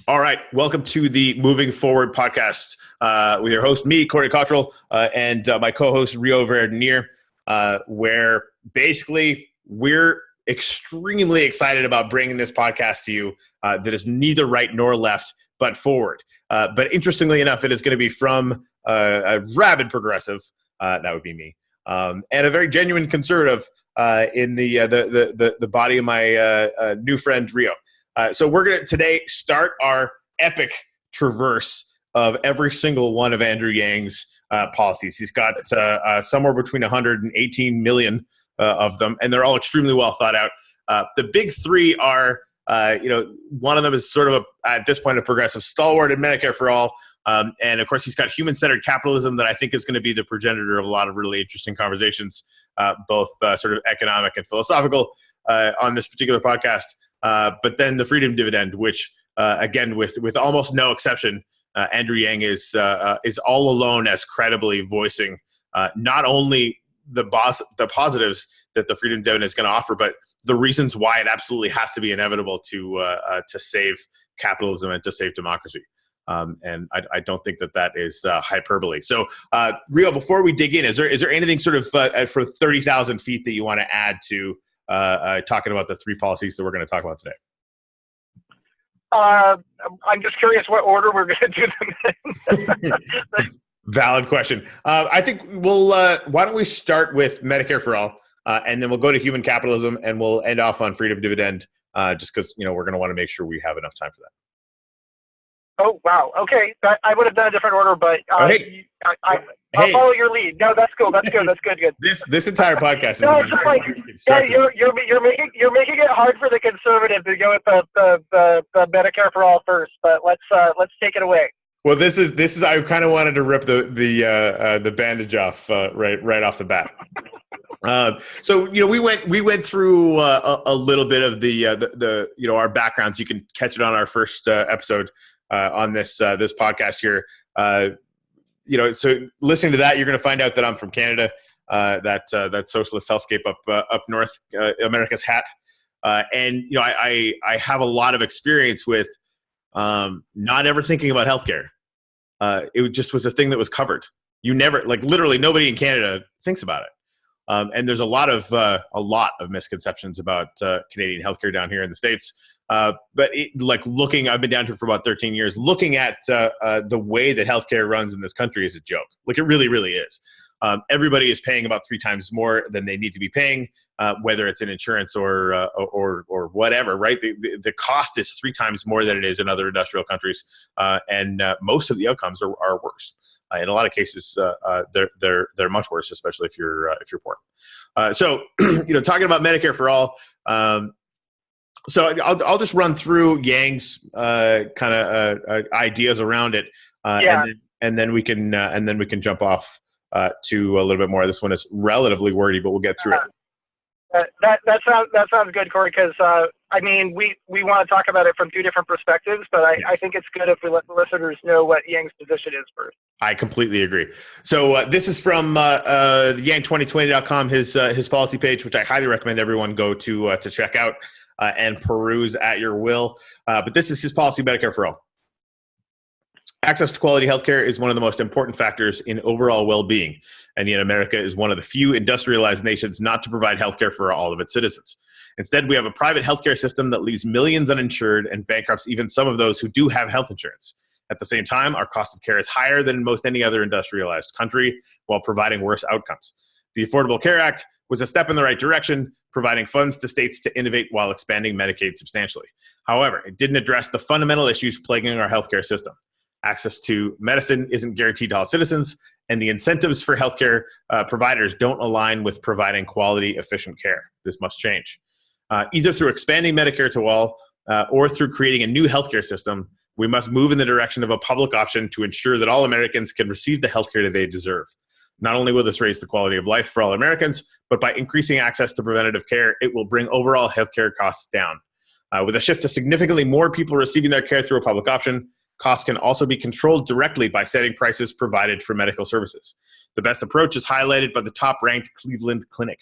All right. Welcome to the Moving Forward podcast with your host, me, Corey Cottrell, and my co-host, Rio Verdenier, where basically we're extremely excited about bringing this podcast to you that is neither right nor left, but forward. But interestingly enough, it is going to be from a rabid progressive, that would be me, and a very genuine conservative in the body of my new friend, Rio. So we're going to today start our epic traverse of every single one of Andrew Yang's policies. He's got somewhere between 118 million of them, and they're all extremely well thought out. The big three are, one of them is sort of, at this point, a progressive stalwart in Medicare for All. And of course, he's got human-centered capitalism that I think is going to be the progenitor of a lot of really interesting conversations, both sort of economic and philosophical on this particular podcast. But then the freedom dividend, which again, with almost no exception, Andrew Yang is all alone as credibly voicing not only the positives that the freedom dividend is going to offer, but the reasons why it absolutely has to be inevitable to save capitalism and to save democracy. And I don't think that is hyperbole. So, Rio, before we dig in, is there anything sort of for 30,000 feet that you want to add to talking about the three policies that we're going to talk about today? I'm just curious what order we're going to do them in. Valid question. I think we'll, why don't we start with Medicare for All, and then we'll go to human capitalism, and we'll end off on freedom dividend, just because, we're going to want to make sure we have enough time for that. Oh, wow. Okay. I would have done a different order, but I'll follow your lead. No, that's cool. That's good. That's good. This entire podcast is it's just like, you're making it hard for the conservative to go with the Medicare for All first, but let's take it away. Well, this is I kind of wanted to rip the bandage off right off the bat. So we went through a little bit of the our backgrounds. You can catch it on our first episode on this podcast here. So listening to that, you're going to find out that I'm from Canada, that socialist hellscape up north, America's hat, and I have a lot of experience with not ever thinking about healthcare. It just was a thing that was covered. You never, literally nobody in Canada thinks about it. And there's a lot of misconceptions about Canadian healthcare down here in the States. But I've been down here for about 13 years. Looking at the way that healthcare runs in this country is a joke. It really, really is. Everybody is paying about 3 times more than they need to be paying, whether it's in insurance or whatever. Right? The cost is 3 times more than it is in other industrial countries, and most of the outcomes are worse. In a lot of cases, they're much worse, especially if you're poor. So, talking about Medicare for All. So I'll just run through Yang's kind of ideas around it, and then we can jump off to a little bit more. This one is relatively wordy, but we'll get through it. That sounds good, Corey, because we want to talk about it from 2 different perspectives, but I think it's good if we let the listeners know what Yang's position is first. I completely agree. So this is from yang2020.com, his policy page, which I highly recommend everyone go to check out and peruse at your will. But this is his policy, Medicare for All. Access to quality healthcare is one of the most important factors in overall well-being, and yet America is one of the few industrialized nations not to provide healthcare for all of its citizens. Instead, we have a private healthcare system that leaves millions uninsured and bankrupts even some of those who do have health insurance. At the same time, our cost of care is higher than in most any other industrialized country, while providing worse outcomes. The Affordable Care Act was a step in the right direction, providing funds to states to innovate while expanding Medicaid substantially. However, it didn't address the fundamental issues plaguing our healthcare system. Access to medicine isn't guaranteed to all citizens, and the incentives for healthcare providers don't align with providing quality, efficient care. This must change. Either through expanding Medicare to all or through creating a new healthcare system, we must move in the direction of a public option to ensure that all Americans can receive the healthcare that they deserve. Not only will this raise the quality of life for all Americans, but by increasing access to preventative care, it will bring overall healthcare costs down. With a shift to significantly more people receiving their care through a public option, costs can also be controlled directly by setting prices provided for medical services. The best approach is highlighted by the top-ranked Cleveland Clinic.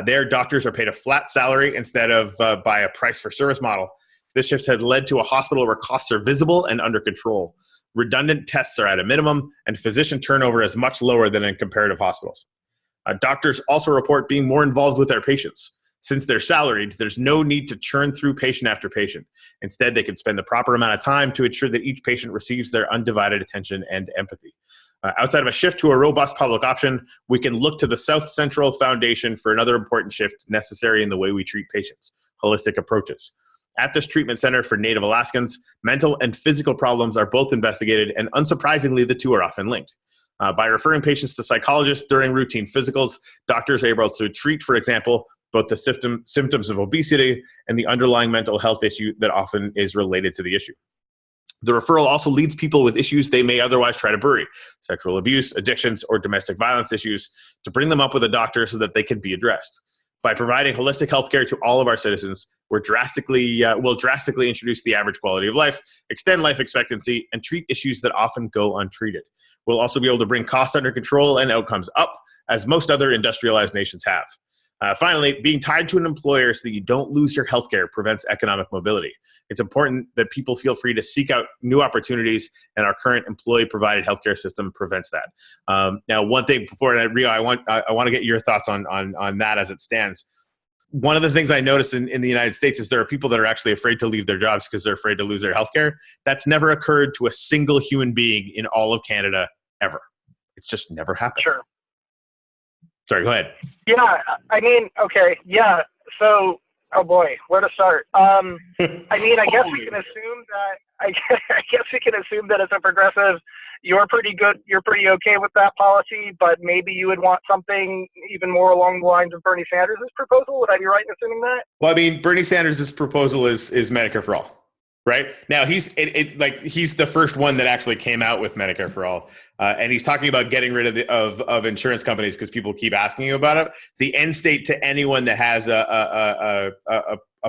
Their doctors are paid a flat salary instead of by a price for service model. This shift has led to a hospital where costs are visible and under control. Redundant tests are at a minimum, and physician turnover is much lower than in comparative hospitals. Doctors also report being more involved with their patients. Since they're salaried, there's no need to churn through patient after patient. Instead, they can spend the proper amount of time to ensure that each patient receives their undivided attention and empathy. Outside of a shift to a robust public option, we can look to the South Central Foundation for another important shift necessary in the way we treat patients: holistic approaches. At this treatment center for Native Alaskans, mental and physical problems are both investigated, and unsurprisingly, the two are often linked. By referring patients to psychologists during routine physicals, doctors are able to treat, for example, both the symptoms of obesity and the underlying mental health issue that often is related to the issue. The referral also leads people with issues they may otherwise try to bury: sexual abuse, addictions, or domestic violence issues, to bring them up with a doctor so that they can be addressed. By providing holistic healthcare to all of our citizens, we'll drastically introduce the average quality of life, extend life expectancy, and treat issues that often go untreated. We'll also be able to bring costs under control and outcomes up, as most other industrialized nations have. Finally, being tied to an employer so that you don't lose your healthcare prevents economic mobility. It's important that people feel free to seek out new opportunities, and our current employee-provided healthcare system prevents that. Now, one thing before Rio, I want to get your thoughts on that as it stands. One of the things I noticed in the United States is there are people that are actually afraid to leave their jobs because they're afraid to lose their healthcare. That's never occurred to a single human being in all of Canada ever. It's just never happened. Sure. Sorry, go ahead. Yeah, I mean, okay, yeah. So, oh boy, where to start? I mean, I guess we can assume that. I guess we can assume that as a progressive, you're pretty good. You're pretty okay with that policy, but maybe you would want something even more along the lines of Bernie Sanders' proposal. Would I be right in assuming that? Well, I mean, Bernie Sanders' proposal is Medicare for all. Right now, he's the first one that actually came out with Medicare for all, and he's talking about getting rid of insurance companies because people keep asking him about it. The end state to anyone that has a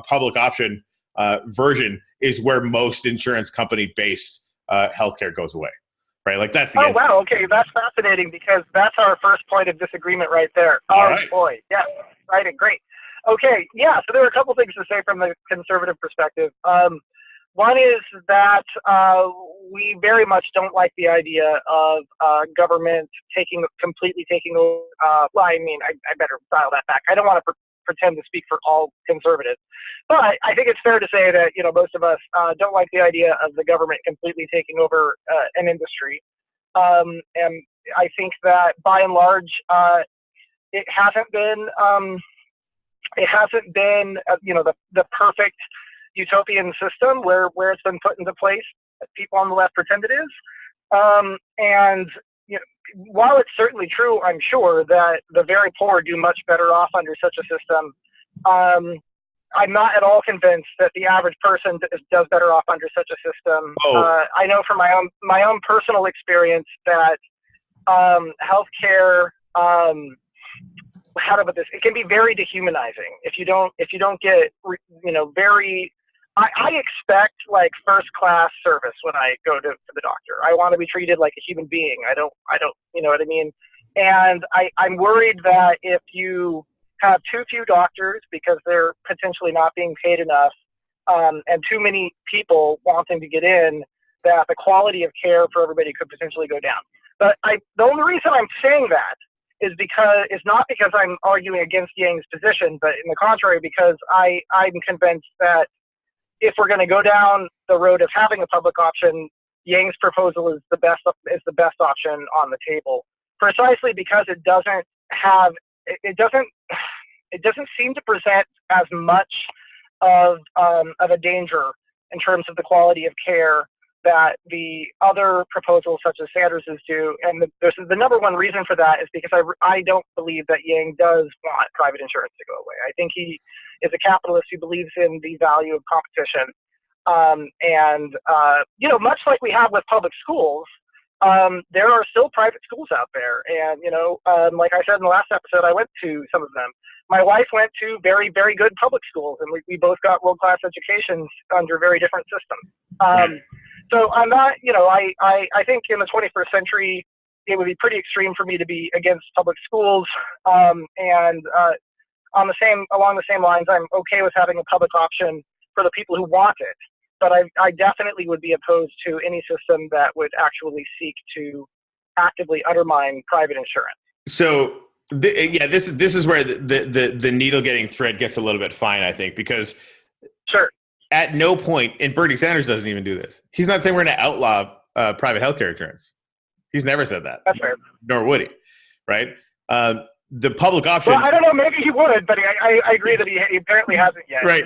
public option version is where most insurance company based healthcare goes away. Right, like that's the. Oh wow, okay, that's fascinating because that's our first point of disagreement right there. All right. Boy, yeah, right, great. Okay, yeah. So there are a couple things to say from the conservative perspective. One is that we very much don't like the idea of government completely taking over. Well, I mean, I better dial that back. I don't want to pretend to speak for all conservatives, but I think it's fair to say that most of us don't like the idea of the government completely taking over an industry. And I think that by and large, it hasn't been the perfect utopian system where it's been put into place that people on the left pretend it is. And while it's certainly true, I'm sure that the very poor do much better off under such a system, I'm not at all convinced that the average person does better off under such a system. I know from my own personal experience that healthcare, how to put this, it can be very dehumanizing if you don't get very. I expect like first class service when I go to the doctor. I want to be treated like a human being. I don't, you know what I mean? And I'm worried that if you have too few doctors because they're potentially not being paid enough, and too many people wanting to get in, that the quality of care for everybody could potentially go down. But the only reason I'm saying that is because it's not because I'm arguing against Yang's position, but in the contrary, because I'm convinced that if we're going to go down the road of having a public option, Yang's proposal is the best option on the table, precisely because it doesn't seem to present as much of a danger in terms of the quality of care that the other proposals such as Sanders's do. And the number one reason for that is because I don't believe that Yang does want private insurance to go away. I think he is a capitalist who believes in the value of competition. Much like we have with public schools, there are still private schools out there. And, like I said in the last episode, I went to some of them. My wife went to very, very good public schools, and we both got world-class educations under very different systems. So I'm not, I think in the 21st century, it would be pretty extreme for me to be against public schools. Along the same lines, I'm okay with having a public option for the people who want it. But I definitely would be opposed to any system that would actually seek to actively undermine private insurance. So this is where the needle getting thread gets a little bit fine, I think, because sure, at no point, and Bernie Sanders doesn't even do this. He's not saying we're going to outlaw private healthcare insurance. He's never said that. That's fair. Nor would he, right? The public option. Well, I don't know. Maybe he would, but I agree that he apparently hasn't yet. Right.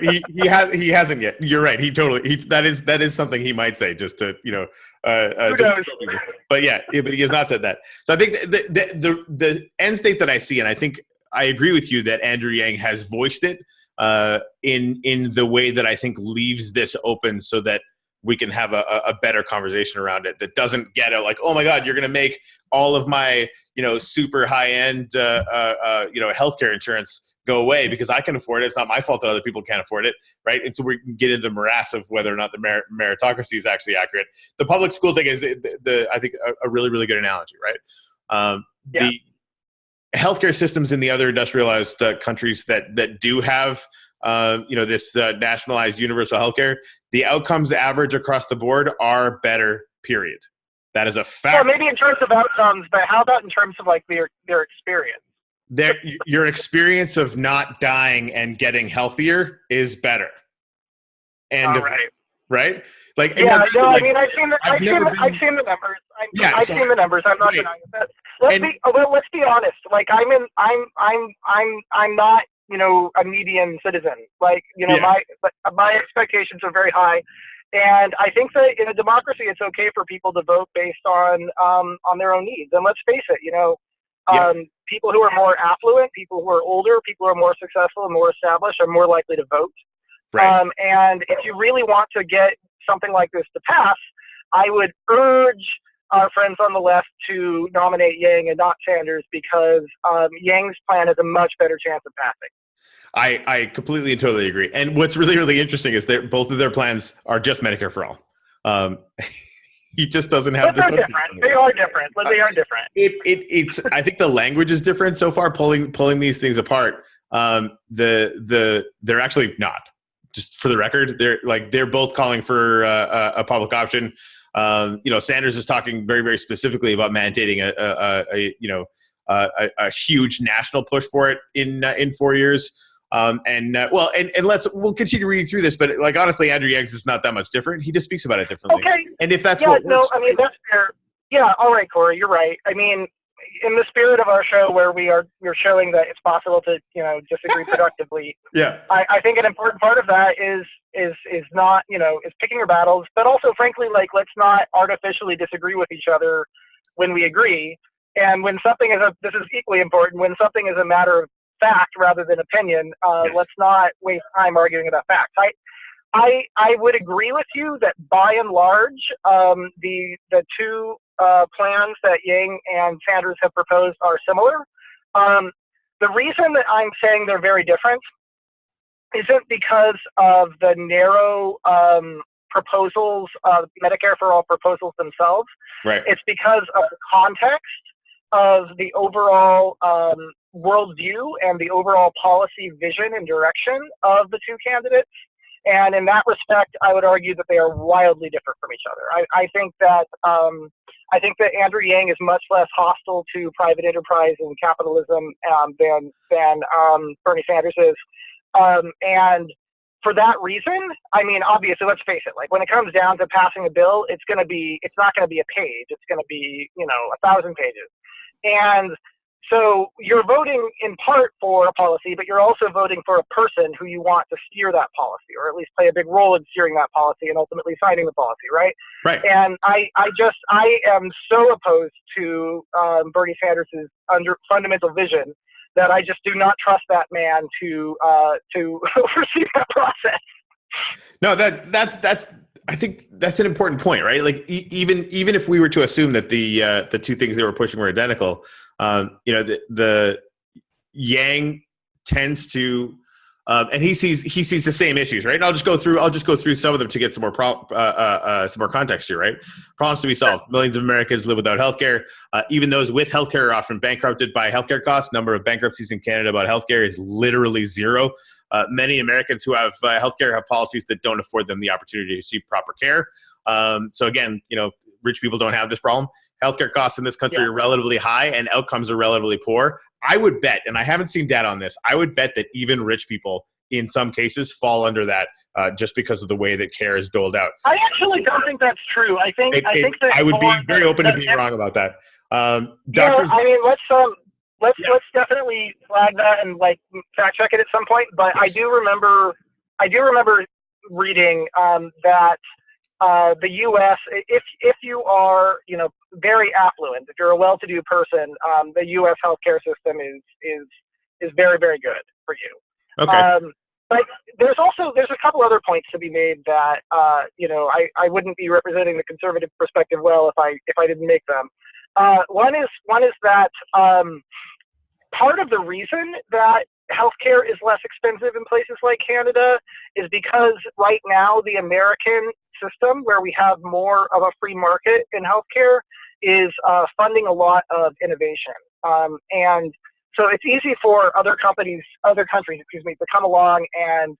He hasn't yet. You're right. That is something he might say just to Who knows? But yeah, but he has not said that. So I think the end state that I see, and I think I agree with you that Andrew Yang has voiced it in the way that I think leaves this open so that we can have a better conversation around it that doesn't get it like, oh my God, you're going to make all of my, super high end, healthcare insurance go away because I can afford it. It's not my fault that other people can't afford it. Right. And so we can get into the morass of whether or not the meritocracy is actually accurate. The public school thing is I think a really, really good analogy, right? The healthcare systems in the other industrialized countries that do have this nationalized universal healthcare, the outcomes average across the board are better, period. That is a fact. Well, maybe in terms of outcomes, but how about in terms of like their experience? Your experience of not dying and getting healthier is better. And right? Like, yeah, no, like, I mean, I've seen the numbers. I've seen the numbers. I'm not denying that. Let's be honest. Like, I'm not, a median citizen. Like, my expectations are very high. And I think that in a democracy, it's okay for people to vote based on their own needs. And let's face it, people who are more affluent, people who are older, people who are more successful and more established are more likely to vote. Right. And if you really want to get something like this to pass, I would urge our friends on the left to nominate Yang and not Sanders because Yang's plan has a much better chance of passing. I completely and totally agree. And what's really, really interesting is that both of their plans are just Medicare for all. He just doesn't have this. They are different. They are different. It's. I think the language is different so far. Pulling these things apart. They're actually not. Just for the record, they're both calling for a public option. Sanders is talking very, very specifically about mandating a huge national push for it in 4 years. We'll continue reading through this, but like honestly, Andrew Yang is not that much different. He just speaks about it differently. Okay. And if that's what works. I mean that's fair. Yeah, all right, Corey, you're right. I mean, in the spirit of our show where we're showing that it's possible to, disagree productively. Yeah. I think an important part of that is not, is picking your battles, but also frankly, like, let's not artificially disagree with each other when we agree. And when something this is equally important, when something is a matter of fact rather than opinion, yes. Let's not waste time arguing about facts. I would agree with you that by and large, the two plans that Yang and Sanders have proposed are similar. The reason that I'm saying they're very different isn't because of the narrow proposals, Medicare for all proposals themselves. Right. It's because of the context of the overall worldview and the overall policy vision and direction of the two candidates. And in that respect, I would argue that they are wildly different from each other. I think that Andrew Yang is much less hostile to private enterprise and capitalism than Bernie Sanders is. And for that reason, I mean, obviously, let's face it. Like when it comes down to passing a bill, it's not going to be a page. It's going to be 1,000 pages. And so you're voting in part for a policy, but you're also voting for a person who you want to steer that policy, or at least play a big role in steering that policy and ultimately signing the policy, right? Right. And I am so opposed to Bernie Sanders' fundamental vision that I just do not trust that man to oversee that process. No, that's. I think that's an important point, right? Like even if we were to assume that the two things they were pushing were identical, the Yang tends to, and he sees the same issues, right? And I'll just go through some of them to get some more context here, right? Problems to be solved. Millions of Americans live without healthcare. Even those with healthcare are often bankrupted by healthcare costs. Number of bankruptcies in Canada about healthcare is literally zero. many Americans who have healthcare have policies that don't afford them the opportunity to receive proper care. So again, rich people don't have this problem. Healthcare costs in this country are relatively high and outcomes are relatively poor. I would bet, and I haven't seen data on this, I would bet that even rich people in some cases fall under that just because of the way that care is doled out. I actually don't think that's true. I think that I would be very open to being wrong about that. Doctors, I mean, let's definitely flag that and like fact check it at some point. But yes. I do remember reading that the U.S. if you are very affluent, if you're a well-to-do person, the U.S. healthcare system is very, very good for you. Okay. But there's a couple other points to be made that I wouldn't be representing the conservative perspective well if I didn't make them. One is that part of the reason that healthcare is less expensive in places like Canada is because right now the American system, where we have more of a free market in healthcare, is funding a lot of innovation. And so it's easy for other countries, to come along and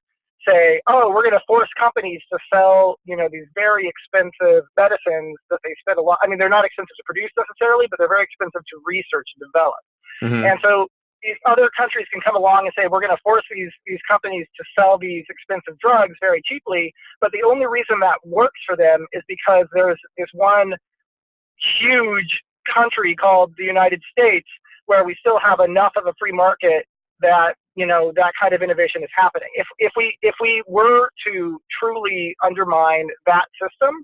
say, oh, we're going to force companies to sell, these very expensive medicines that they spend a lot. I mean, they're not expensive to produce necessarily, but they're very expensive to research and develop. Mm-hmm. And so these other countries can come along and say, we're going to force these companies to sell these expensive drugs very cheaply. But the only reason that works for them is because there's this one huge country called the United States where we still have enough of a free market that that kind of innovation is happening. If we were to truly undermine that system,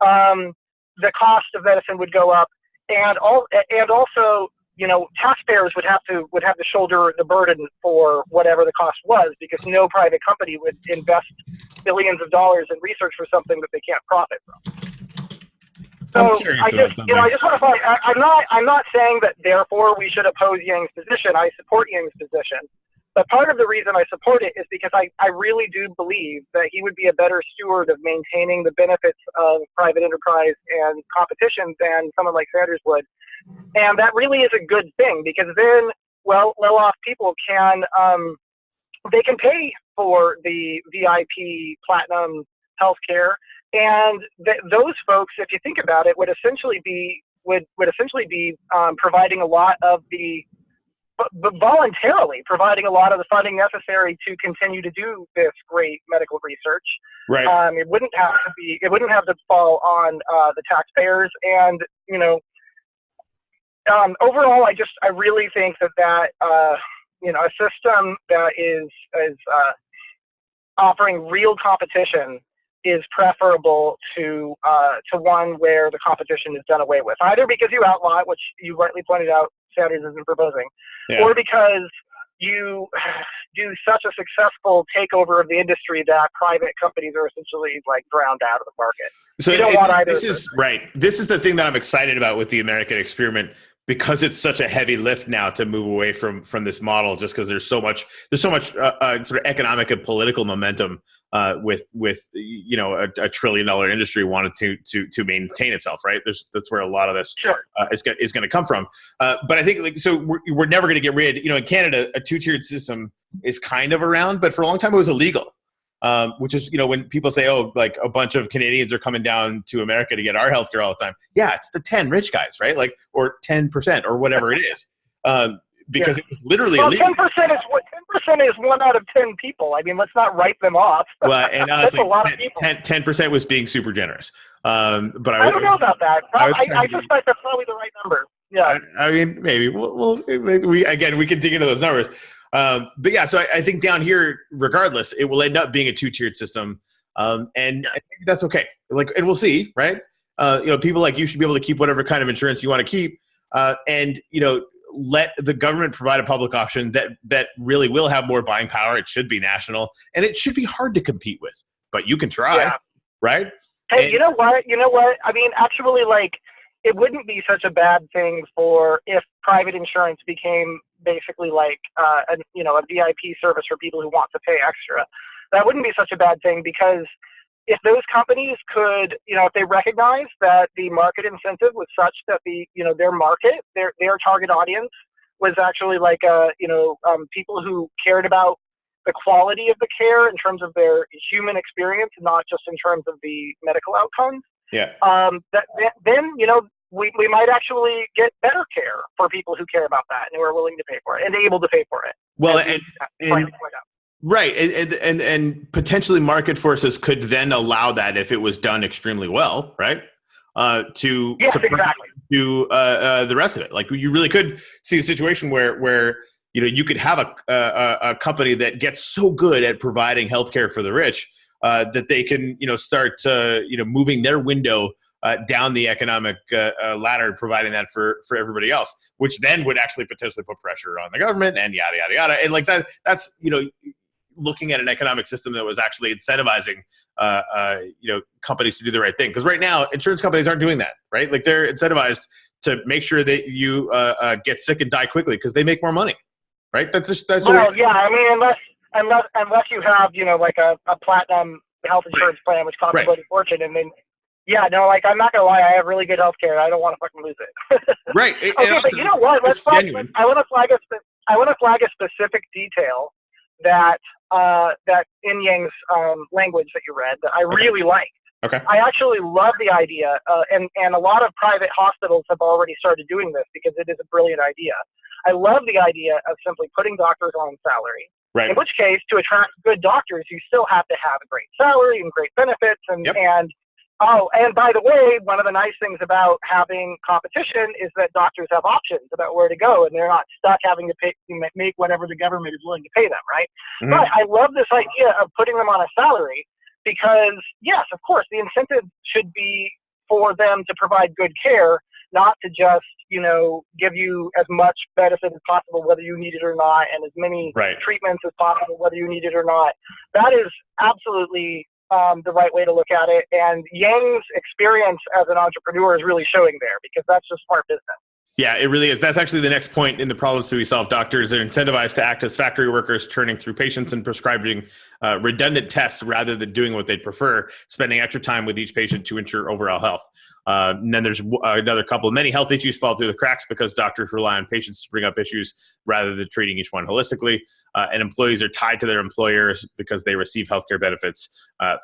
the cost of medicine would go up, and also taxpayers would have to shoulder the burden for whatever the cost was, because no private company would invest billions of dollars in research for something that they can't profit from. So I just want to find, I'm not saying that therefore we should oppose Yang's position. I support Yang's position. But part of the reason I support it is because I really do believe that he would be a better steward of maintaining the benefits of private enterprise and competition than someone like Sanders would. And that really is a good thing, because then, well-off people can pay for the VIP platinum healthcare. And those folks, if you think about it, would essentially be providing a lot of voluntarily providing a lot of the funding necessary to continue to do this great medical research. Right. It wouldn't have to fall on the taxpayers. And overall, I really think that a system that is offering real competition is preferable to one where the competition is done away with, either because you outlaw it, which you rightly pointed out Sanders isn't proposing, or because you do such a successful takeover of the industry that private companies are essentially like drowned out of the market. So you don't want either. This is right. This is the thing that I'm excited about with the American experiment, because it's such a heavy lift now to move away from this model, just because there's so much sort of economic and political momentum with a $1 trillion industry wanted to maintain itself, right? That's where a lot of this is going to come from. But I think we're never going to get rid. In Canada, a two-tiered system is kind of around, but for a long time it was illegal. Which is, when people say, oh, like a bunch of Canadians are coming down to America to get our healthcare all the time. Yeah, it's the 10 rich guys, right? Like, or 10% or whatever it is. Because it was literally illegal. 10% is 1 out of 10 people. I mean, let's not write them off. Well, and that's a lot of people. 10% was being super generous. But I don't know about that. I suspect that's probably the right number. Yeah. I mean, maybe. We can dig into those numbers. But yeah, so I think down here, regardless, it will end up being a two-tiered system. And maybe that's okay. And we'll see, right? People like you should be able to keep whatever kind of insurance you want to keep. And let the government provide a public option that really will have more buying power. It should be national, and it should be hard to compete with, but you can try, right? Hey, you know what? I mean, actually, it wouldn't be such a bad thing if private insurance became basically a VIP service for people who want to pay extra. That wouldn't be such a bad thing, because if those companies could, if they recognize that the market incentive was such that their market, their target audience was actually people who cared about the quality of the care in terms of their human experience, not just in terms of the medical outcomes, Yeah. then we might actually get better care for people who care about that and who are willing to pay for it and able to pay for it. Well, and right, and potentially market forces could then allow that if it was done extremely well, right? Exactly. To the rest of it. Like you really could see a situation where you could have a company that gets so good at providing healthcare for the rich that they can start moving their window down the economic ladder, providing that for everybody else, which then would actually potentially put pressure on the government and yada yada yada. And like that's looking at an economic system that was actually incentivizing companies to do the right thing. Because right now, insurance companies aren't doing that, right? Like they're incentivized to make sure that you get sick and die quickly because they make more money, right? I mean, unless you have like a platinum health insurance plan which costs a bloody fortune, and then I'm not gonna lie, I have really good health care. I don't want to fucking lose it. Right. Okay, but you know what? I want to flag a specific detail that in Yang's language that you read that I really liked. Okay. I actually love the idea, and a lot of private hospitals have already started doing this because it is a brilliant idea. I love the idea of simply putting doctors on salary. Right. In which case, to attract good doctors, you still have to have a great salary and great benefits. And by the way, one of the nice things about having competition is that doctors have options about where to go, and they're not stuck having to make whatever the government is willing to pay them, right? Mm-hmm. But I love this idea of putting them on a salary because, yes, of course, the incentive should be for them to provide good care, not to just, give you as much benefit as possible, whether you need it or not, and as many treatments as possible, whether you need it or not. That is absolutely the right way to look at it. And Yang's experience as an entrepreneur is really showing there because that's just smart business. Yeah, it really is. That's actually the next point in the problems to be solved. Doctors are incentivized to act as factory workers, churning through patients and prescribing redundant tests rather than doing what they'd prefer, spending extra time with each patient to ensure overall health. And then there's another couple of many health issues fall through the cracks because doctors rely on patients to bring up issues rather than treating each one holistically. And employees are tied to their employers because they receive healthcare benefits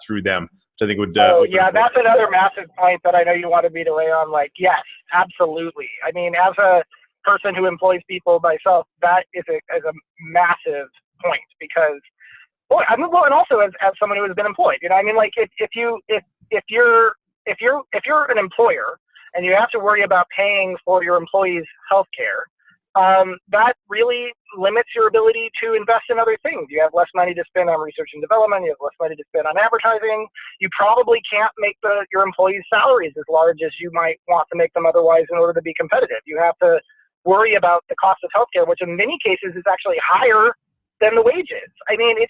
through them, which I think would... that's another massive point that I know you wanted me to lay on. Like, yes, absolutely. I mean, as a person who employs people myself, that is a massive point because, and also as someone who has been employed, I mean, like if you're an employer and you have to worry about paying for your employees' health care, that really limits your ability to invest in other things. You have less money to spend on research and development. You have less money to spend on advertising. You probably can't make your employees' salaries as large as you might want to make them otherwise in order to be competitive. You have to worry about the cost of healthcare, which in many cases is actually higher than the wages. I mean, it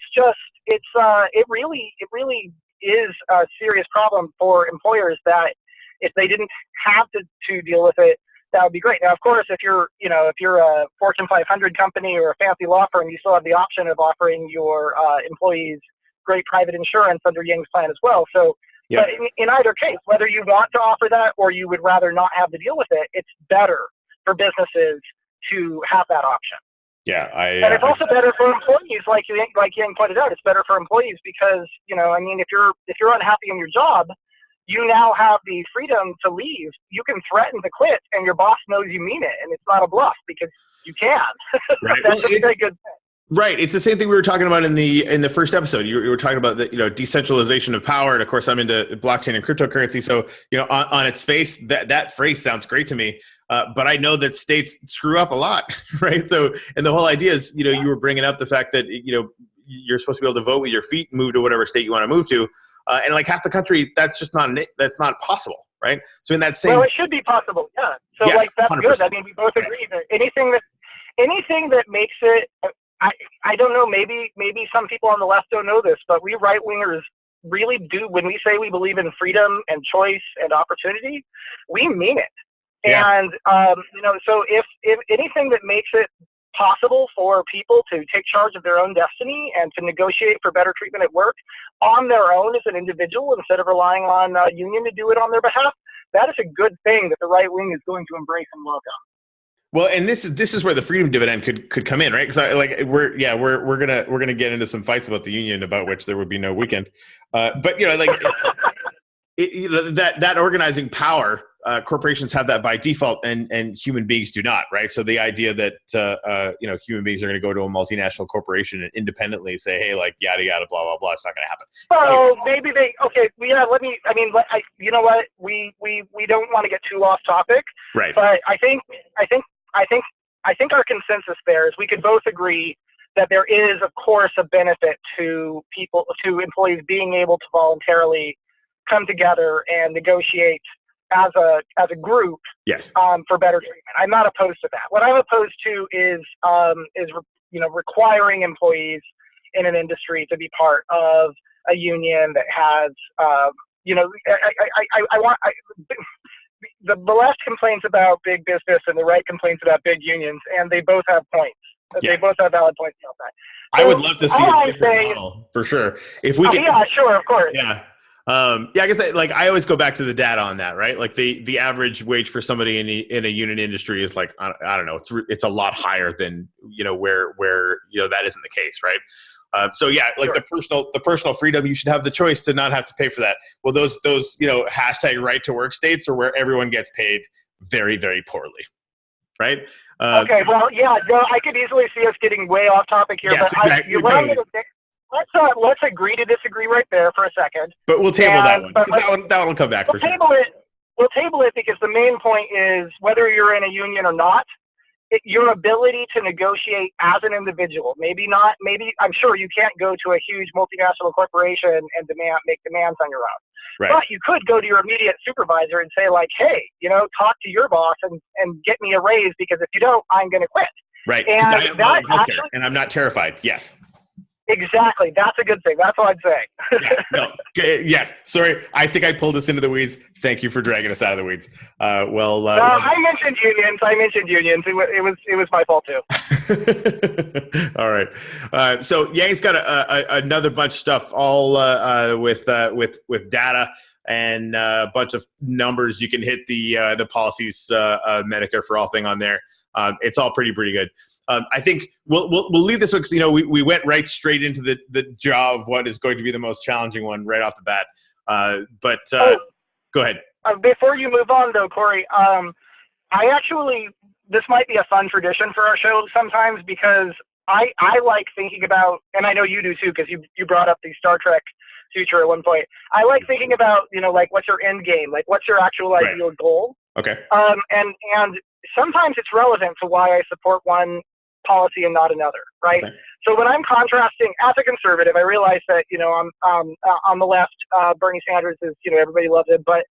really is a serious problem for employers that if they didn't have to deal with it, that would be great. Now, of course, if you're a Fortune 500 company or a fancy law firm, you still have the option of offering your employees great private insurance under Yang's plan as well. So, but in either case, whether you want to offer that or you would rather not have to deal with it, it's better for businesses to have that option. Yeah, and it's also better for employees, like Yang pointed out. It's better for employees because I mean, if you're unhappy in your job, you now have the freedom to leave. You can threaten to quit, and your boss knows you mean it, and it's not a bluff because you can. Right. That's a very good thing. Right. It's the same thing we were talking about in the first episode. You were talking about the decentralization of power, and of course, I'm into blockchain and cryptocurrency. So on its face, that phrase sounds great to me. But I know that states screw up a lot, right? So, and the whole idea is, you were bringing up the fact that you're supposed to be able to vote with your feet, move to whatever state you want to move to, and like half the country, that's not possible, right? So in that same, well, it should be possible, yeah. So yes, that's 100%. Good. I mean, we both agree that anything that makes it. I don't know, maybe some people on the left don't know this, but we right-wingers really do, when we say we believe in freedom and choice and opportunity, we mean it. Yeah. And, so if anything that makes it possible for people to take charge of their own destiny and to negotiate for better treatment at work on their own as an individual instead of relying on a union to do it on their behalf, that is a good thing that the right wing is going to embrace and welcome. Well, and this is where the freedom dividend could come in, right? Because we're gonna get into some fights about the union, about which there would be no weekend. But that organizing power, corporations have that by default, and human beings do not, right? So the idea that human beings are going to go to a multinational corporation and independently say, hey, like yada yada blah blah blah, it's not going to happen. So maybe they you know what, we don't want to get too off topic, right? But I think our consensus there is we could both agree that there is, of course, a benefit to employees being able to voluntarily come together and negotiate as a group, yes, for better treatment. I'm not opposed to that. What I'm opposed to is requiring employees in an industry to be part of a union that has the left complains about big business and the right complains about big unions, and they both have points. Yeah. They both have valid points about that. So I would love to see a different model for sure. If we could, yeah, sure, of course. Yeah. I guess I always go back to the data on that, right? Like the average wage for somebody in a union industry is like, I don't know, it's a lot higher than, where that isn't the case. Right. Sure. The personal freedom, you should have the choice to not have to pay for that. Well, those hashtag right to work states are where everyone gets paid very, very poorly. Right. Okay. Well, yeah, no, I could easily see us getting way off topic here, yes, but exactly. let's agree to disagree right there for a second. But we'll table that one, because that one will come back for sure. We'll table it because the main point is, whether you're in a union or not, your ability to negotiate as an individual. Maybe I'm sure you can't go to a huge multinational corporation and make demands on your own. Right. But you could go to your immediate supervisor and say, like, hey, talk to your boss and get me a raise, because if you don't, I'm going to quit. Right. And I'm not terrified. Yes. Exactly. That's a good thing. That's all I'd say. Yes. Sorry. I think I pulled us into the weeds. Thank you for dragging us out of the weeds. I mentioned unions. It was my fault too. All right. So Yang's got another bunch of stuff, all with data and a bunch of numbers. You can hit the policies, Medicare for All thing on there. It's all pretty good. I think we'll leave this one because we went right straight into the jaw of what is going to be the most challenging one right off the bat. Go ahead. Before you move on, though, Corey, this might be a fun tradition for our show sometimes, because I like thinking about, and I know you do too, because you brought up the Star Trek future at one point. I like thinking about what's your end game, like what's your actual ideal goal. Okay. And sometimes it's relevant to why I support one policy and not another, right? Okay. So when I'm contrasting, as a conservative, I realize that I'm on the left. Bernie Sanders is everybody loves him, but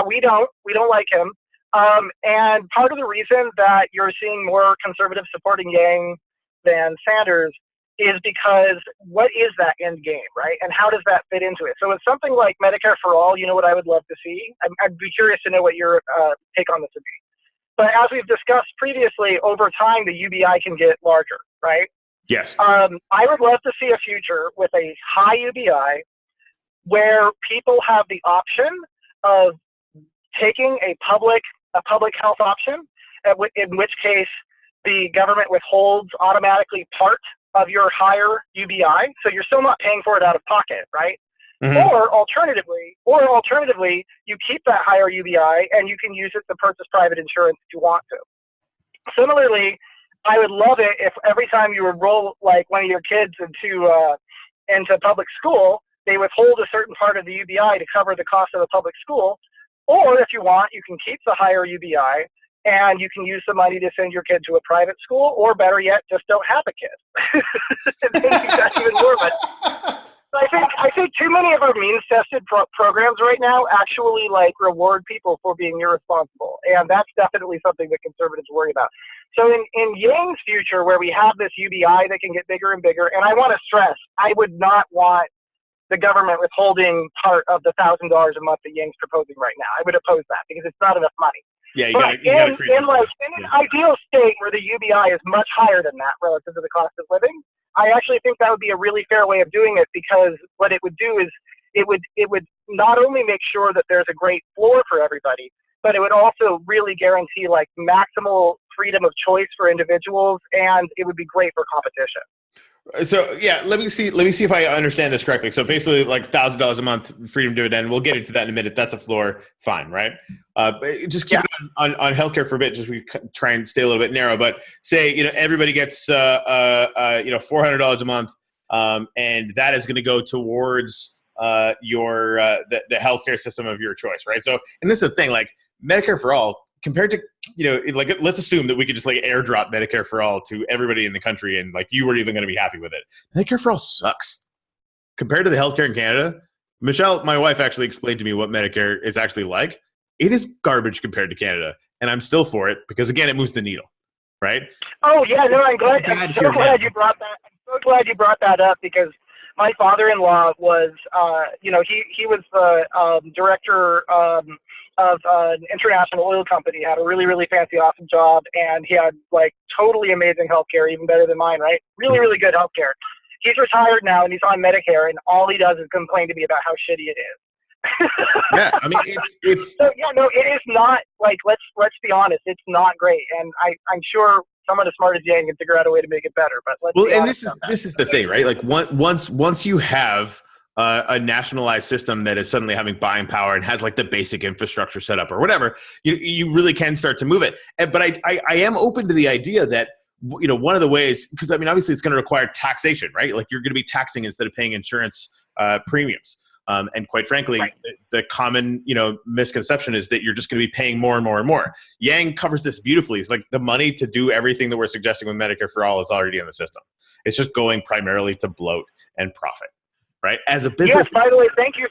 we don't like him. And part of the reason that you're seeing more conservatives supporting Yang than Sanders is because what is that end game, right? And how does that fit into it? So it's something like Medicare for All. What I would love to see. I'd be curious to know what your take on this would be. But as we've discussed previously, over time, the UBI can get larger, right? Yes. I would love to see a future with a high UBI where people have the option of taking a public health option, in which case the government withholds automatically part of your higher UBI, so you're still not paying for it out of pocket, right? Mm-hmm. Or alternatively, you keep that higher UBI and you can use it to purchase private insurance if you want to. Similarly, I would love it if every time you enroll like one of your kids into public school, they withhold a certain part of the UBI to cover the cost of the public school. Or if you want, you can keep the higher UBI and you can use the money to send your kid to a private school, or better yet, just don't have a kid. That's even more money. I think too many of our means-tested programs right now actually reward people for being irresponsible, and that's definitely something that conservatives worry about. So in Yang's future, where we have this UBI that can get bigger and bigger, and I want to stress, I would not want the government withholding part of the $1,000 a month that Yang's proposing right now. I would oppose that because it's not enough money. Yeah, in an ideal state where the UBI is much higher than that relative to the cost of living, I actually think that would be a really fair way of doing it, because what it would do is it would not only make sure that there's a great floor for everybody, but it would also really guarantee like maximal freedom of choice for individuals, and it would be great for competition. So yeah, let me see if I understand this correctly. So basically, like $1,000 a month freedom dividend. We'll get into that in a minute. That's a floor, fine, right? But just keep it on healthcare for a bit. Just we try and stay a little bit narrow. But say everybody gets $400 a month, and that is going to go towards your the healthcare system of your choice, right? So, and this is the thing, like Medicare for all. Compared to, like, let's assume that we could just like airdrop Medicare for all to everybody in the country and like you weren't even going to be happy with it. Medicare for all sucks. Compared to the healthcare in Canada, Michelle, my wife, actually explained to me what Medicare is actually like. It is garbage compared to Canada. And I'm still for it because, again, it moves the needle, right? Oh, yeah, no, I'm so glad you brought that. I'm so glad you brought that up because my father-in-law was, he was the director of an international oil company, had a really, really fancy, awesome job, and he had like totally amazing healthcare, even better than mine, right? Really, really good healthcare. He's retired now and he's on Medicare, and all he does is complain to me about how shitty it is. Yeah, I mean, it's so yeah, no, it is not like let's be honest, it's not great, and I'm sure someone as smart as Yang can figure out a way to make it better. But let's be honest. This is the thing, right? Like once you have a nationalized system that is suddenly having buying power and has like the basic infrastructure set up or whatever, you really can start to move it. But I am open to the idea that, one of the ways, because I mean, obviously it's going to require taxation, right? Like you're going to be taxing instead of paying insurance premiums. And quite frankly, right. the common, misconception is that you're just going to be paying more and more and more. Yang covers this beautifully. It's like the money to do everything that we're suggesting with Medicare for all is already in the system. It's just going primarily to bloat and profit. Right? As a business. Yes, by the way, thank you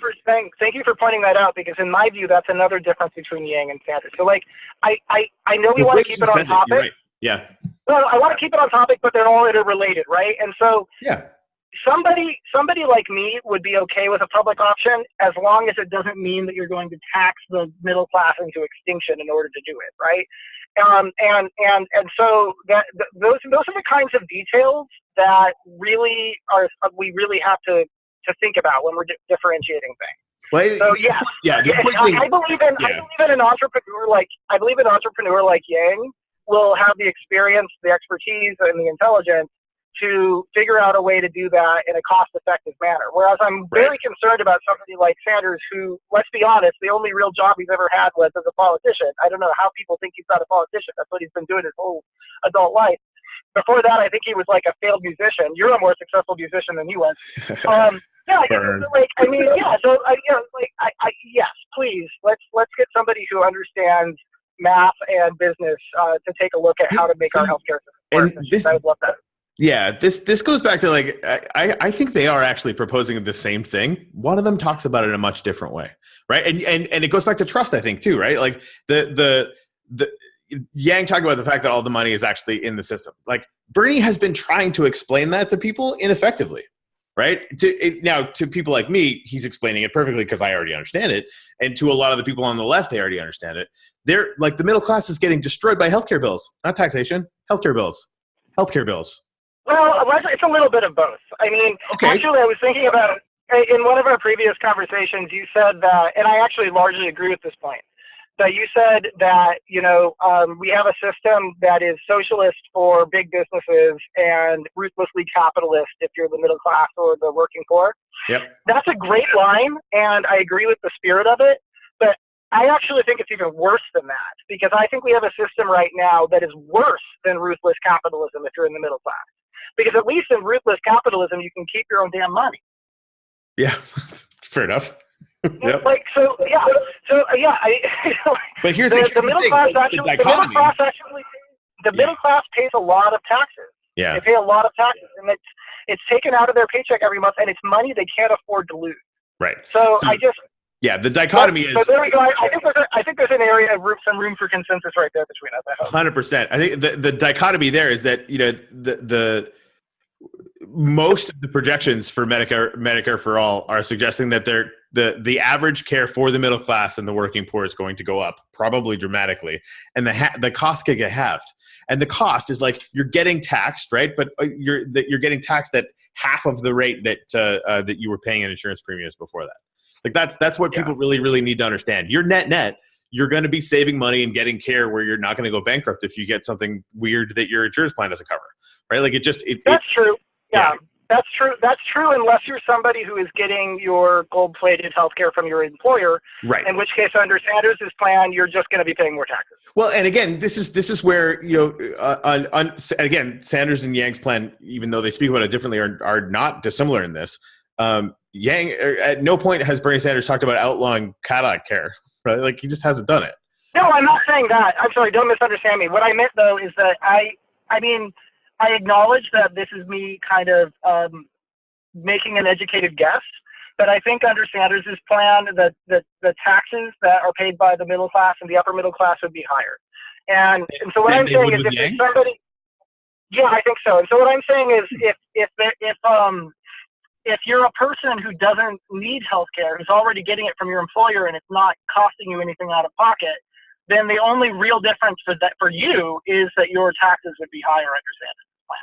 for pointing that out, because in my view, that's another difference between Yang and Sanders. So like, I know we want to keep it on topic. Right. Yeah. Well, I want to keep it on topic, but they're all interrelated, right? And so yeah, somebody like me would be okay with a public option as long as it doesn't mean that you're going to tax the middle class into extinction in order to do it, right? And so those are the kinds of details that we really have to think about when we're differentiating things. Well, so yeah. I believe in an entrepreneur like Yang will have the experience, the expertise, and the intelligence to figure out a way to do that in a cost-effective manner. Whereas I'm very concerned about somebody like Sanders, who, let's be honest, the only real job he's ever had was as a politician. I don't know how people think he's not a politician. That's what he's been doing his whole adult life. Before that, I think he was like a failed musician. You're a more successful musician than he was. Yes, please, let's get somebody who understands math and business to take a look at how to make our healthcare system work. I would love that. Yeah, this goes back to like I think they are actually proposing the same thing. One of them talks about it in a much different way, right? And it goes back to trust, I think, too, right? Like the Yang talked about the fact that all the money is actually in the system. Like Bernie has been trying to explain that to people ineffectively, right? Now, to people like me, he's explaining it perfectly because I already understand it. And to a lot of the people on the left, they already understand it. They're like, the middle class is getting destroyed by healthcare bills, not taxation, healthcare bills. Well, it's a little bit of both. I mean, Actually, I was thinking about, in one of our previous conversations, you said that, and I actually largely agree with this point, that you said that, we have a system that is socialist for big businesses and ruthlessly capitalist if you're the middle class or the working poor. Yep. That's a great line, and I agree with the spirit of it, but I actually think it's even worse than that, because I think we have a system right now that is worse than ruthless capitalism if you're in the middle class. Because at least in ruthless capitalism, you can keep your own damn money. Yeah, fair enough. Yep. But here's the middle thing. Class the middle class pays a lot of taxes. Yeah. They pay a lot of taxes, and it's taken out of their paycheck every month, and it's money they can't afford to lose. Right. So the dichotomy is. So there we go. I think there's an area of some room for consensus right there between us. 100%. I think the dichotomy there is that the most of the projections for Medicare for all are suggesting that the average care for the middle class and the working poor is going to go up, probably dramatically, and the cost could get halved. And the cost is like you're getting taxed, right? But you're getting taxed at half of the rate that you were paying in insurance premiums before that. Like that's what people really, really need to understand. Your net, you're going to be saving money and getting care where you're not going to go bankrupt if you get something weird that your insurance plan doesn't cover, right? Like That's true. Yeah. That's true. That's true unless you're somebody who is getting your gold-plated healthcare from your employer. Right. In which case, under Sanders' plan, you're just going to be paying more taxes. Well, and again, this is where again, Sanders and Yang's plan, even though they speak about it differently, are not dissimilar in this. Yang, at no point has Bernie Sanders talked about outlawing Cadillac care, right? Like he just hasn't done it. No, I'm not saying that. I'm sorry. Don't misunderstand me. What I meant though is that I mean. I acknowledge that this is me kind of making an educated guess, but I think under Sanders' plan, the taxes that are paid by the middle class and the upper middle class would be higher. And so what I'm saying is if somebody, yeah, I think so. And so what I'm saying is if you're a person who doesn't need healthcare, who's already getting it from your employer and it's not costing you anything out of pocket, then the only real difference for you is that your taxes would be higher under Sanders' plan.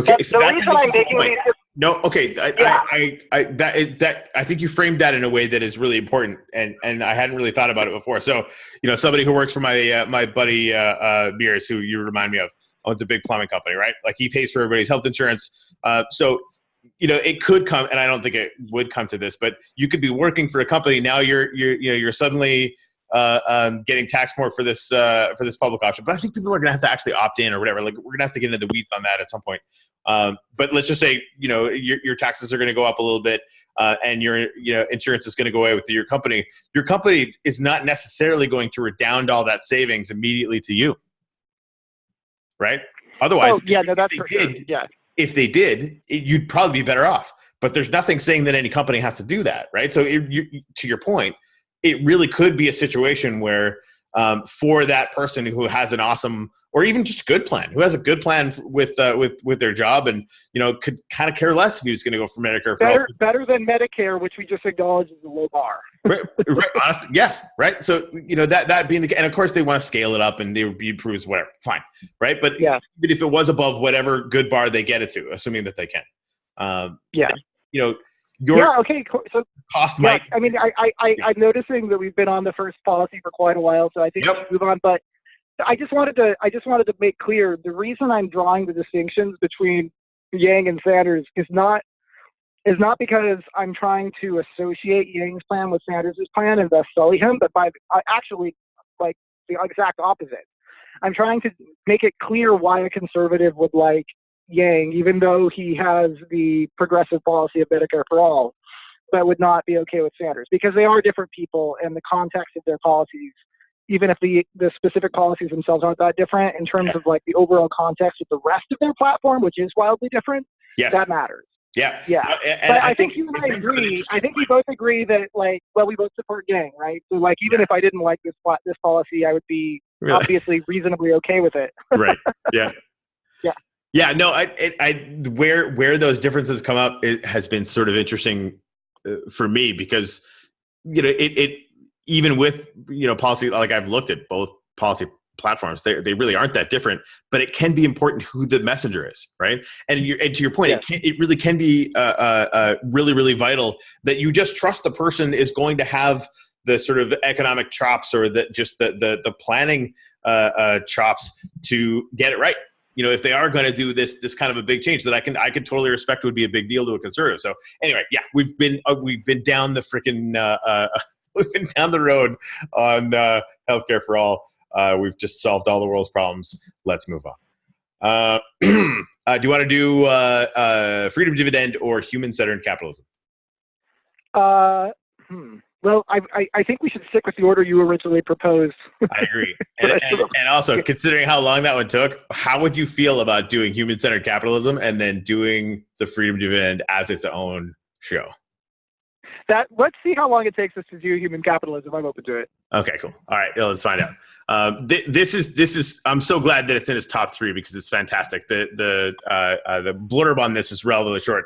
Okay, so the reason I'm making these. No, okay, I think you framed that in a way that is really important, and I hadn't really thought about it before. So, somebody who works for my buddy Mears, who you remind me of, owns a big plumbing company, right? Like he pays for everybody's health insurance. So, it could come, and I don't think it would come to this, but you could be working for a company now. You're suddenly getting taxed more for this public option, but I think people are going to have to actually opt in or whatever. Like we're going to have to get into the weeds on that at some point. But let's just say your taxes are going to go up a little bit, and your insurance is going to go away with your company. Your company is not necessarily going to redound all that savings immediately to you, right? Otherwise, that's for sure. Yeah, if they did, you'd probably be better off. But there's nothing saying that any company has to do that, right? So to your point, it really could be a situation where for that person who has an awesome or even just a good plan, who has a good plan with their job and could kind of care less if he was going to go for Medicare. Better than Medicare, which we just acknowledge is a low bar. right. Honestly, yes. Right. So that being the case, and of course they want to scale it up and they would be approved, whatever. Fine. Right. But even if it was above whatever good bar they get it to, assuming that they can. Okay. So cost might. I mean, I'm noticing that we've been on the first policy for quite a while, so I think we should move on. But I just wanted to make clear the reason I'm drawing the distinctions between Yang and Sanders is not because I'm trying to associate Yang's plan with Sanders' plan and thus sully him, but actually like the exact opposite. I'm trying to make it clear why a conservative would like Yang, even though he has the progressive policy of Medicare for all, but would not be okay with Sanders, because they are different people and the context of their policies, even if the specific policies themselves aren't that different in terms of like the overall context of the rest of their platform, which is wildly different, that matters. Yeah. But I think you and I agree. I think we both agree that we both support Yang, right? So even if I didn't like this policy, I would be obviously reasonably okay with it. Right. Yeah. Yeah. Yeah, no, where those differences come up, it has been sort of interesting for me because, it even with, policy, like I've looked at both policy platforms, they really aren't that different, but it can be important who the messenger is, right? And to your point, it really can be really, really vital that you just trust the person is going to have the sort of economic chops or the planning chops to get it right. If they are going to do this kind of a big change that I could totally respect would be a big deal to a conservative. So anyway, we've been down the freaking we've been down the road on healthcare for all. We've just solved all the world's problems. Let's move on. Do you want to do freedom dividend or human-centered capitalism? Well, I think we should stick with the order you originally proposed. I agree. And also, considering how long that one took, how would you feel about doing human-centered capitalism and then doing the freedom dividend as its own show? Let's see how long it takes us to do human capitalism. I'm open to it. Okay, cool. All right, let's find out. This is. I'm so glad that it's in its top 3 because it's fantastic. The blurb on this is relatively short.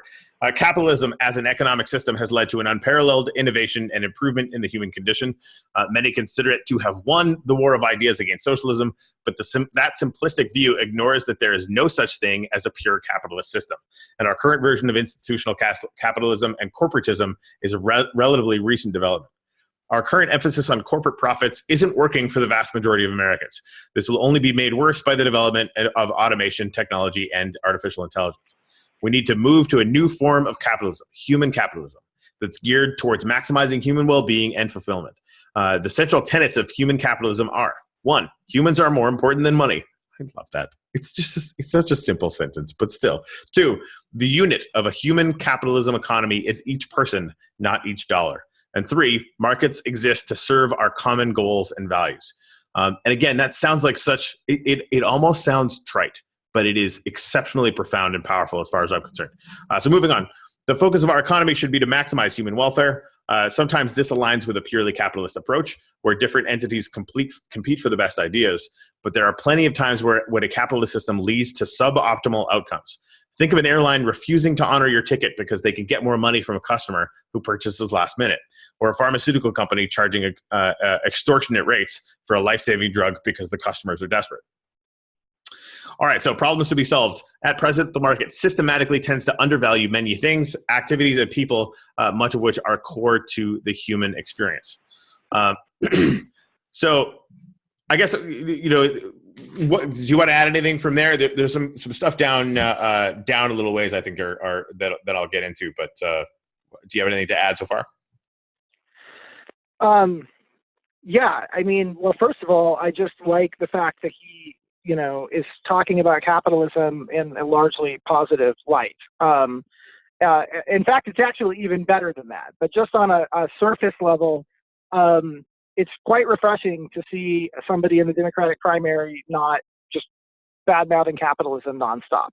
Capitalism as an economic system has led to an unparalleled innovation and improvement in the human condition. Many consider it to have won the war of ideas against socialism, but that simplistic view ignores that there is no such thing as a pure capitalist system. And our current version of institutional capitalism and corporatism is a relatively recent development. Our current emphasis on corporate profits isn't working for the vast majority of Americans. This will only be made worse by the development of automation, technology, and artificial intelligence. We need to move to a new form of capitalism, human capitalism, that's geared towards maximizing human well-being and fulfillment. The central tenets of human capitalism are: 1, humans are more important than money. I love that. It's such a simple sentence, but still. 2, the unit of a human capitalism economy is each person, not each dollar. And 3, markets exist to serve our common goals and values. And again, that sounds like it almost sounds trite, but it is exceptionally profound and powerful as far as I'm concerned. So moving on. The focus of our economy should be to maximize human welfare. Sometimes this aligns with a purely capitalist approach where different entities compete for the best ideas, but there are plenty of times where a capitalist system leads to suboptimal outcomes. Think of an airline refusing to honor your ticket because they can get more money from a customer who purchases last minute, or a pharmaceutical company charging extortionate rates for a life-saving drug because the customers are desperate. All right, so problems to be solved. At present, the market systematically tends to undervalue many things, activities, and people, much of which are core to the human experience. So I guess, you know, do you want to add anything from there? There's some stuff down a little ways, I think, are that I'll get into, but do you have anything to add so far? Yeah, I mean, well, first of all, I just like the fact that he, you know, is talking about capitalism in a largely positive light. In fact, it's actually even better than that. But just on a surface level, it's quite refreshing to see somebody in the Democratic primary not just bad-mouthing capitalism nonstop.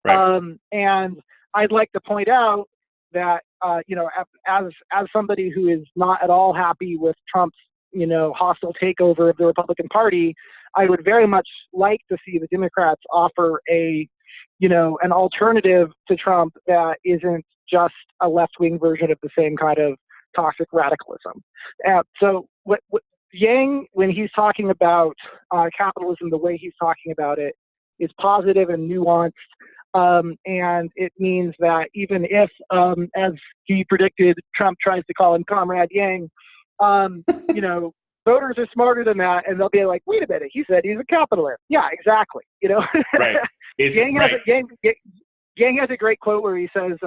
Right. And I'd like to point out that, you know, as somebody who is not at all happy with Trump's, you know, hostile takeover of the Republican Party, I would very much like to see the Democrats offer an alternative to Trump that isn't just a left-wing version of the same kind of toxic radicalism. So what Yang, when he's talking about capitalism, the way he's talking about it is positive and nuanced. And it means that even if, as he predicted, Trump tries to call him Comrade Yang, you know, voters are smarter than that, and they'll be like, "Wait a minute, he said he's a capitalist." Yeah, exactly. You know, right. Yang has a great quote where he said,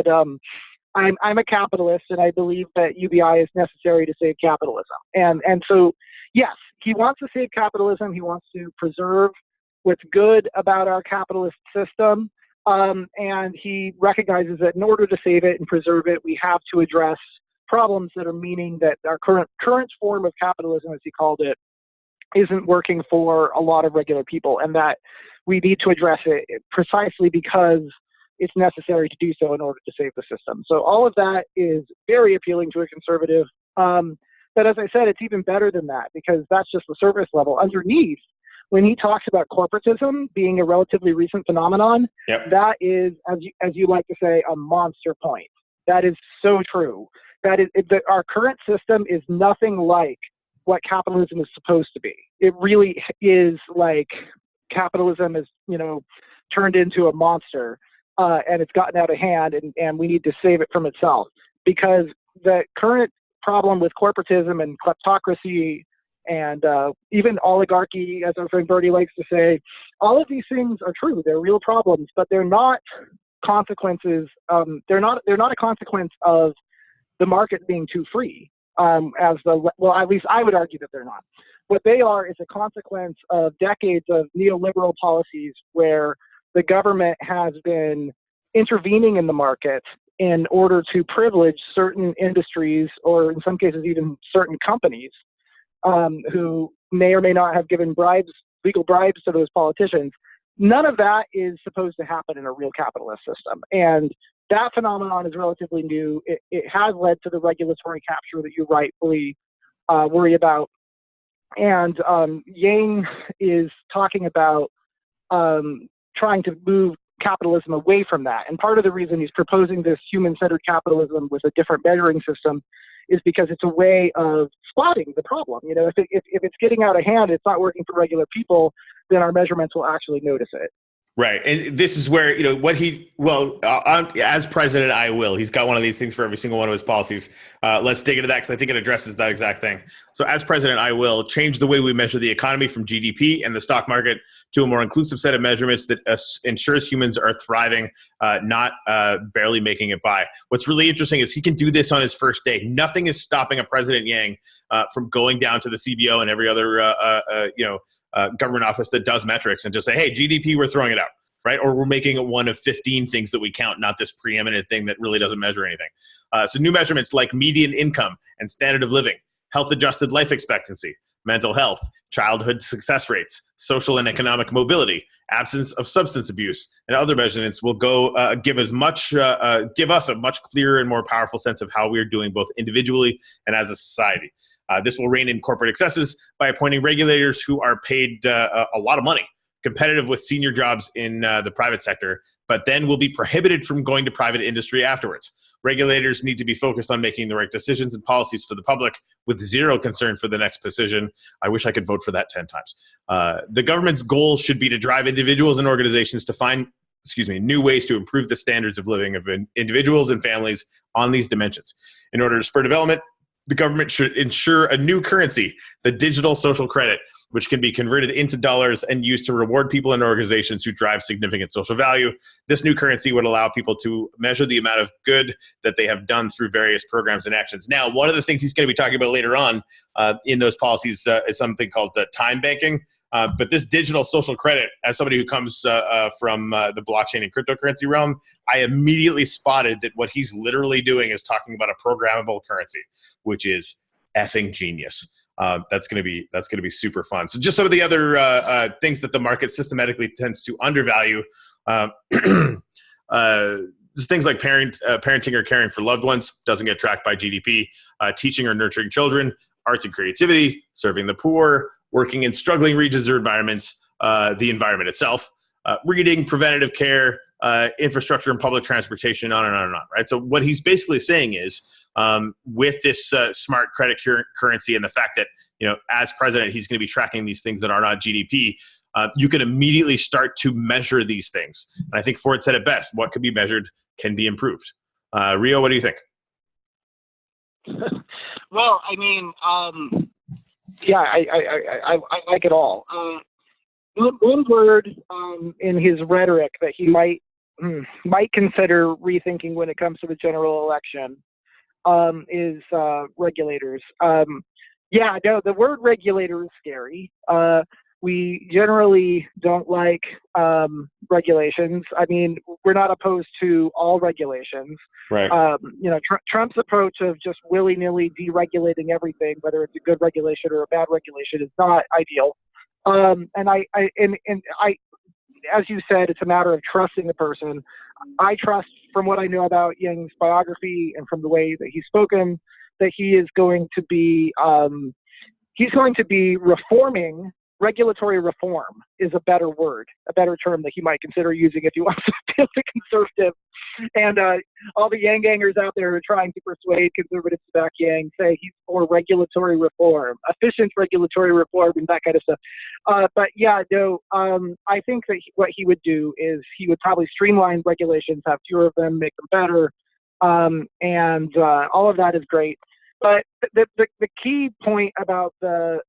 "I'm a capitalist, and I believe that UBI is necessary to save capitalism." And so, yes, he wants to save capitalism. He wants to preserve what's good about our capitalist system, and he recognizes that in order to save it and preserve it, we have to address problems that are meaning that our current form of capitalism, as he called it, isn't working for a lot of regular people, and that we need to address it precisely because it's necessary to do so in order to save the system. So all of that is very appealing to a conservative. But as I said, it's even better than that, because that's just the surface level. Underneath, when he talks about corporatism being a relatively recent phenomenon, yep, that is, as you like to say, a monster point. That is so true. That our current system is nothing like what capitalism is supposed to be. It really is like capitalism is, you know, turned into a monster, and it's gotten out of hand, and we need to save it from itself, because the current problem with corporatism and kleptocracy and even oligarchy, as our friend Bertie likes to say, all of these things are true. They're real problems, but they're not consequences. They're not a consequence of the market being too free. At least I would argue that they're not. What they are is a consequence of decades of neoliberal policies where the government has been intervening in the market in order to privilege certain industries, or in some cases even certain companies, who may or may not have given legal bribes to those politicians. None of that is supposed to happen in a real capitalist system. And that phenomenon is relatively new. It has led to the regulatory capture that you rightfully worry about. And Yang is talking about trying to move capitalism away from that. And part of the reason he's proposing this human-centered capitalism with a different measuring system is because it's a way of spotting the problem. You know, if it's getting out of hand, it's not working for regular people, then our measurements will actually notice it. Right. And this is where, as president, I will. He's got one of these things for every single one of his policies. Let's dig into that because I think it addresses that exact thing. So as president, I will change the way we measure the economy from GDP and the stock market to a more inclusive set of measurements that ensures humans are thriving, not barely making it by. What's really interesting is he can do this on his first day. Nothing is stopping a President Yang from going down to the CBO and every other, government office that does metrics and just say, hey, GDP, we're throwing it out, right? Or we're making it one of 15 things that we count, not this preeminent thing that really doesn't measure anything. So new measurements like median income and standard of living, health-adjusted life expectancy, mental health, childhood success rates, social and economic mobility, absence of substance abuse, and other measurements will give us a much clearer and more powerful sense of how we are doing both individually and as a society. This will rein in corporate excesses by appointing regulators who are paid a lot of money, competitive with senior jobs in the private sector, but then will be prohibited from going to private industry afterwards. Regulators need to be focused on making the right decisions and policies for the public with zero concern for the next position. I wish I could vote for that 10 times. The government's goal should be to drive individuals and organizations to find new ways to improve the standards of living of individuals and families on these dimensions. In order to spur development, the government should ensure a new currency, the digital social credit, which can be converted into dollars and used to reward people and organizations who drive significant social value. This new currency would allow people to measure the amount of good that they have done through various programs and actions. Now, one of the things he's going to be talking about later on in those policies is something called time banking. But this digital social credit, as somebody who comes from the blockchain and cryptocurrency realm, I immediately spotted that what he's literally doing is talking about a programmable currency, which is effing genius. That's going to be super fun. So just some of the other things that the market systematically tends to undervalue. Just things like parenting or caring for loved ones doesn't get tracked by GDP. Teaching or nurturing children, arts and creativity, serving the poor, working in struggling regions or environments, the environment itself, reading, preventative care, infrastructure and public transportation, on and on and on, right? So what he's basically saying is, with this smart credit currency and the fact that, as president, he's going to be tracking these things that are not GDP, you can immediately start to measure these things. And I think Ford said it best: what can be measured can be improved. Rio, what do you think? Well, I mean, yeah, I like it all. One word in his rhetoric that he might consider rethinking when it comes to the general election is regulators. Yeah, no, the word regulator is scary. We generally don't like regulations. I mean, we're not opposed to all regulations. Right. Trump's approach of just willy-nilly deregulating everything, whether it's a good regulation or a bad regulation, is not ideal. And I, as you said, it's a matter of trusting the person. I trust, from what I know about Yang's biography and from the way that he's spoken, that he is going to be reforming. Regulatory reform is a better word, a better term that he might consider using if he wants to be a conservative. And all the Yang gangers out there who are trying to persuade conservatives to back Yang say he's for regulatory reform, efficient regulatory reform, and that kind of stuff. But yeah, no, I think that what he would do is he would probably streamline regulations, have fewer of them, make them better, and all of that is great. But the key point about the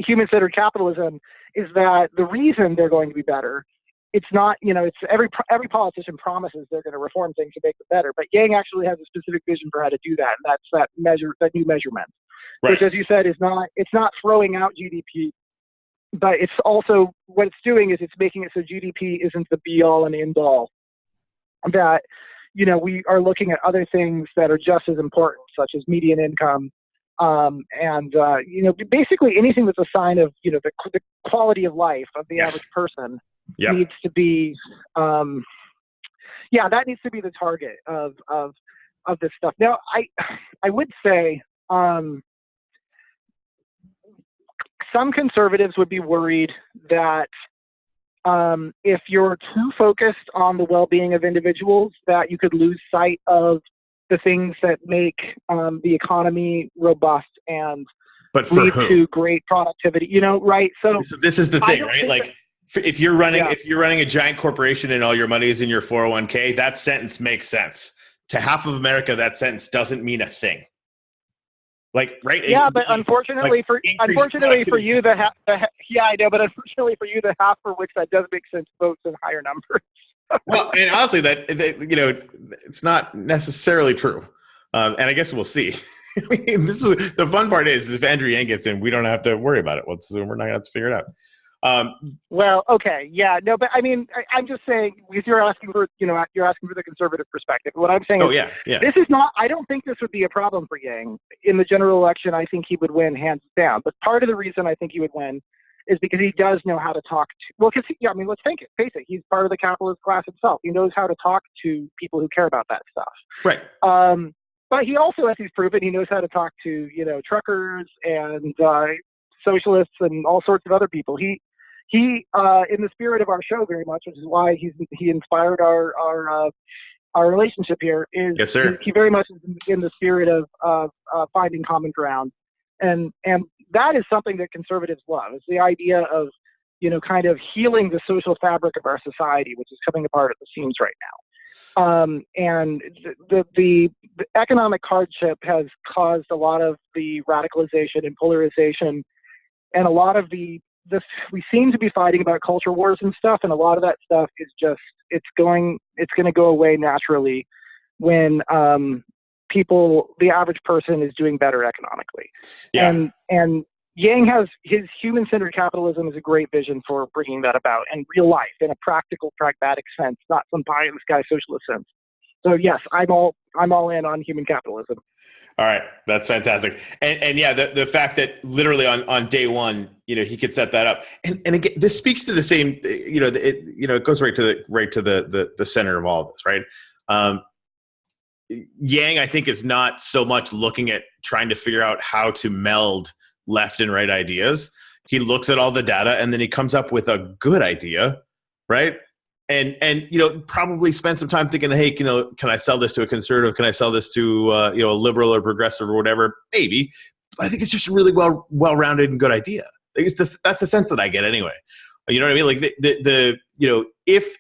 human-centered capitalism is that the reason they're going to be better, it's not, it's every politician promises they're going to reform things to make them better, but Yang actually has a specific vision for how to do that, and that's that new measurement, right. Which, as you said, it's not throwing out GDP, but it's also, what it's doing is it's making it so GDP isn't the be-all and end-all, that, we are looking at other things that are just as important, such as median income, and basically anything that's a sign of, the quality of life of the average person needs to be, that needs to be the target of this stuff. Now, I would say, some conservatives would be worried that, if you're too focused on the well-being of individuals, that you could lose sight of the things that make the economy robust and lead to great productivity, right? So this is the thing, right? Like, if you're running a giant corporation and all your money is in your 401k, that sentence makes sense. To half of America, that sentence doesn't mean a thing. Like, right? Yeah, but unfortunately for you, yeah, I know, but unfortunately for you, the half for which that does make sense votes in higher numbers. Well, and honestly, that it's not necessarily true, and I guess we'll see. I mean, this is the fun part is if Andrew Yang gets in, we don't have to worry about it. We're not going to have to figure it out. Well, okay, yeah, no, but I mean, I'm just saying because you're asking for the conservative perspective. What I'm saying is, this is not. I don't think this would be a problem for Yang in the general election. I think he would win hands down. But part of the reason I think he would win is because he does know how to talk to. Well, because I mean, let's face it. He's part of the capitalist class himself. He knows how to talk to people who care about that stuff. Right. But he also, as he's proven, he knows how to talk to truckers and socialists and all sorts of other people. He in the spirit of our show very much, which is why he inspired our relationship here. Is yes, sir. He very much is in the spirit of finding common ground, and that is something that conservatives love. It's the idea of kind of healing the social fabric of our society, which is coming apart at the seams right now. And the economic hardship has caused a lot of the radicalization and polarization, and a lot of we seem to be fighting about culture wars and stuff, and a lot of that stuff is just it's going to go away naturally when the average person is doing better economically. Yeah. And Yang has his human-centered capitalism is a great vision for bringing that about in real life in a practical, pragmatic sense, not some pie-in-the-sky socialist sense. So yes, I'm all in on human capitalism. All right, that's fantastic, and yeah, the fact that literally on day one, he could set that up, and again, this speaks to the same, it goes right to the center of all of this, right? Yang, I think, is not so much looking at trying to figure out how to meld left and right ideas. He looks at all the data and then he comes up with a good idea, right? And probably spend some time thinking, hey, can I sell this to a conservative? Can I sell this to a liberal or progressive or whatever? Maybe. But I think it's just a really well-rounded and good idea. That's the sense that I get anyway. You know what I mean? Like if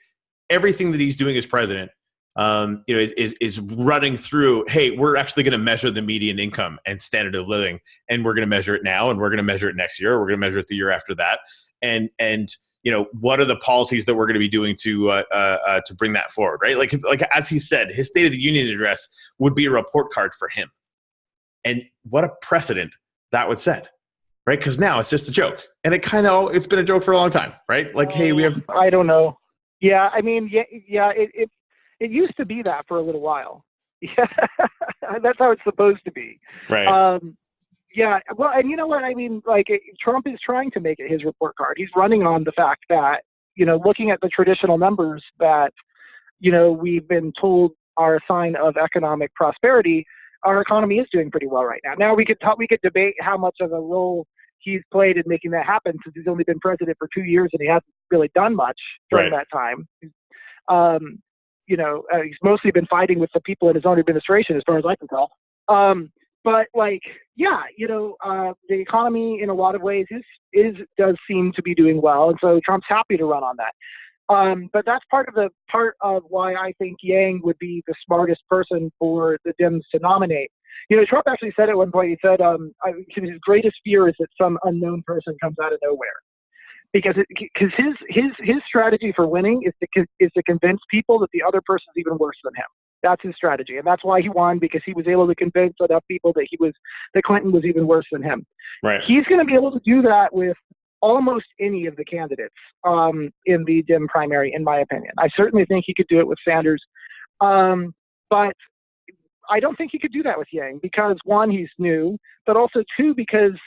everything that he's doing as president is running through, hey, we're actually going to measure the median income and standard of living, and we're going to measure it now, and we're going to measure it next year, or we're going to measure it the year after that, and what are the policies that we're going to be doing to bring that forward, right? Like as he said, his State of the Union address would be a report card for him, and what a precedent that would set, right? Because now it's just a joke, and it's been a joke for a long time, right? Like, hey, we have. I don't know. Yeah, I mean, yeah, it used to be that for a little while. Yeah, that's how it's supposed to be. Right. Yeah. Well, and you know what I mean? Like, Trump is trying to make it his report card. He's running on the fact that, looking at the traditional numbers that, we've been told are a sign of economic prosperity, our economy is doing pretty well right now. Now we could debate how much of a role he's played in making that happen, since he's only been president for 2 years and he hasn't really done much during that time. He's mostly been fighting with the people in his own administration, as far as I can tell. But the economy in a lot of ways does seem to be doing well, and so Trump's happy to run on that. But that's part of why I think Yang would be the smartest person for the Dems to nominate. Trump actually said at one point, he said, his greatest fear is that some unknown person comes out of nowhere. Because his strategy for winning is to convince people that the other person is even worse than him. That's his strategy, and that's why he won, because he was able to convince enough people that Clinton was even worse than him. Right. He's going to be able to do that with almost any of the candidates in the Dem primary, in my opinion. I certainly think he could do it with Sanders, but I don't think he could do that with Yang, because one, he's new, but also two, because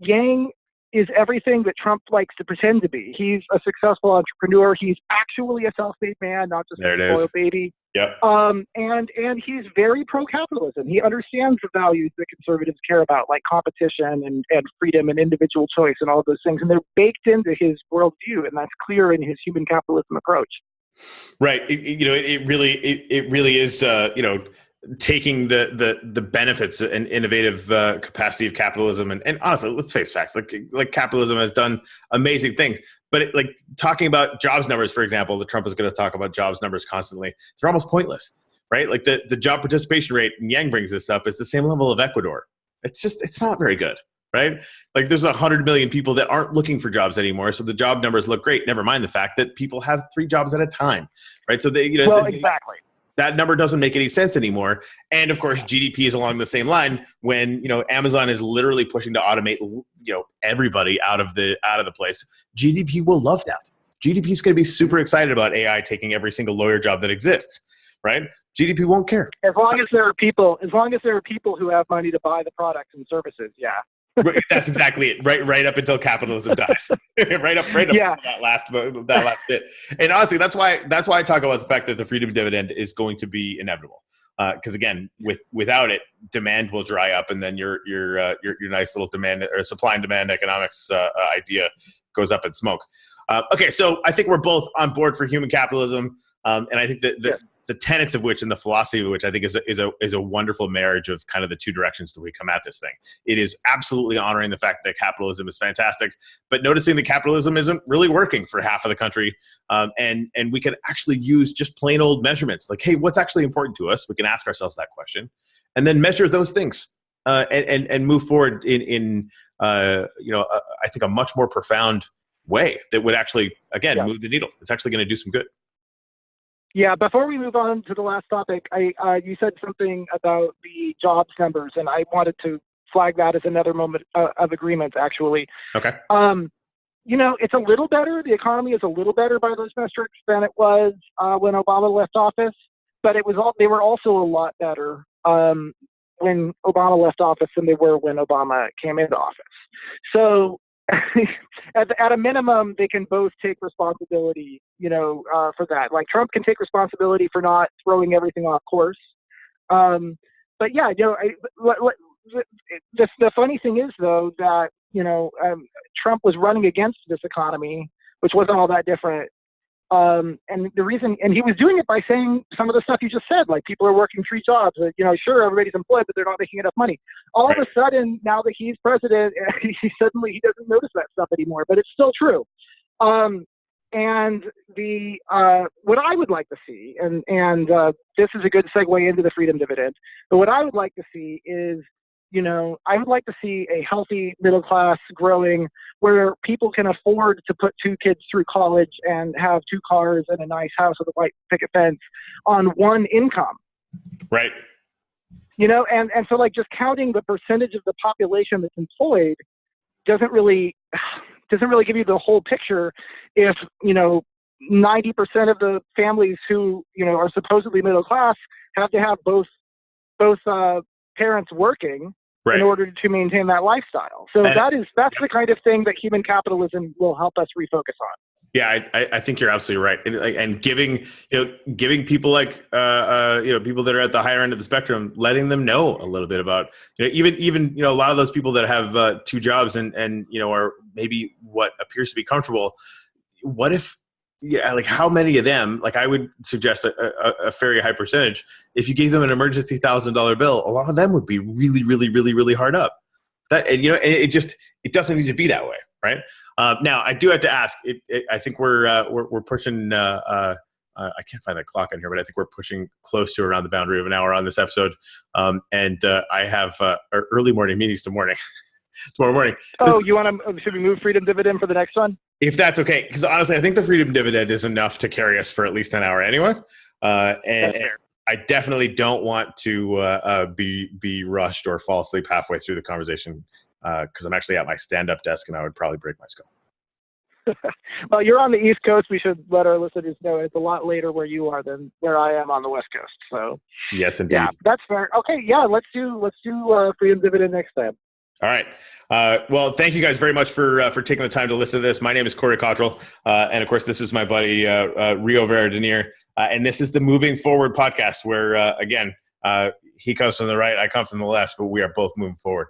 Yang is everything that Trump likes to pretend to be. He's a successful entrepreneur. He's actually a self-made man, not just a spoiled baby. Yep. And he's very pro-capitalism. He understands the values that conservatives care about, like competition and freedom and individual choice and all of those things. And they're baked into his worldview, and that's clear in his human capitalism approach. Right. It really is, taking the benefits and innovative capacity of capitalism, and honestly, let's face facts. Like capitalism has done amazing things, but like talking about jobs numbers, for example, the Trump is going to talk about jobs numbers constantly. They're almost pointless, right? Like the job participation rate, and Yang brings this up, is the same level of Ecuador. It's not very good, right? Like there's 100 million people that aren't looking for jobs anymore, so the job numbers look great. Never mind the fact that people have 3 jobs at a time, right? So exactly. That number doesn't make any sense anymore. And of course, GDP is along the same line when, Amazon is literally pushing to automate, everybody out of the place. GDP will love that. GDP is going to be super excited about AI taking every single lawyer job that exists, right? GDP won't care. As long as there are people who have money to buy the products and services. Yeah. That's exactly it. Right up until capitalism dies. right up until that last bit. And honestly, that's why I talk about the fact that the freedom dividend is going to be inevitable. Because again, without it, demand will dry up, and then your nice little demand or supply and demand economics idea goes up in smoke. Okay, so I think we're both on board for human capitalism, and I think that the tenets of which and the philosophy of which I think is a wonderful marriage of kind of the two directions that we come at this thing. It is absolutely honoring the fact that capitalism is fantastic, but noticing that capitalism isn't really working for half of the country. And we can actually use just plain old measurements like, hey, what's actually important to us? We can ask ourselves that question and then measure those things and move forward in I think a much more profound way that would actually, again, move the needle. It's actually going to do some good. Yeah, before we move on to the last topic, you said something about the jobs numbers, and I wanted to flag that as another moment of agreement, actually. Okay. It's a little better. The economy is a little better by those metrics than it was when Obama left office, but they were also a lot better when Obama left office than they were when Obama came into office. So at a minimum, they can both take responsibility, for that. Like Trump can take responsibility for not throwing everything off course. But yeah, the funny thing is though that Trump was running against this economy, which wasn't all that different. And the reason, and he was doing it by saying some of the stuff you just said, like people are working 3 jobs, sure, everybody's employed, but they're not making enough money. All of a sudden, now that he's president, he doesn't notice that stuff anymore, but it's still true. And what I would like to see, and this is a good segue into the freedom dividend, but what I would like to see is, I would like to see a healthy middle class growing where people can afford to put 2 kids through college and have 2 cars and a nice house with a white picket fence on one income. Right. And so like just counting the percentage of the population that's employed doesn't really give you the whole picture if, 90% of the families who, are supposedly middle class have to have both parents working in order to maintain that lifestyle. So that's the kind of thing that human capitalism will help us refocus on. Yeah, I think you're absolutely right. And giving people like, people that are at the higher end of the spectrum, letting them know a little bit about, even a lot of those people that have 2 jobs and are maybe what appears to be comfortable. What if, like how many of them, like I would suggest a very high percentage, if you gave them an emergency $1,000 bill, a lot of them would be really, really, really, really hard up. It doesn't need to be that way. Right. Now I do have to ask, I think we're pushing, I can't find the clock on here, but I think we're pushing close to around the boundary of an hour on this episode. And I have early morning meetings tomorrow morning. Oh, should we move freedom dividend for the next one? If that's okay. Because honestly, I think the freedom dividend is enough to carry us for at least an hour anyway. And I definitely don't want to be rushed or fall asleep halfway through the conversation because I'm actually at my stand-up desk and I would probably break my skull. Well, you're on the East Coast. We should let our listeners know it's a lot later where you are than where I am on the West Coast. So yes, indeed. Yeah, that's fair. Okay, yeah, let's do freedom dividend next time. All right. Well, thank you guys very much for taking the time to listen to this. My name is Corey Cottrell. And of course, this is my buddy, Rio Verdenier. And this is the Moving Forward podcast where, again, he comes from the right, I come from the left, but we are both moving forward.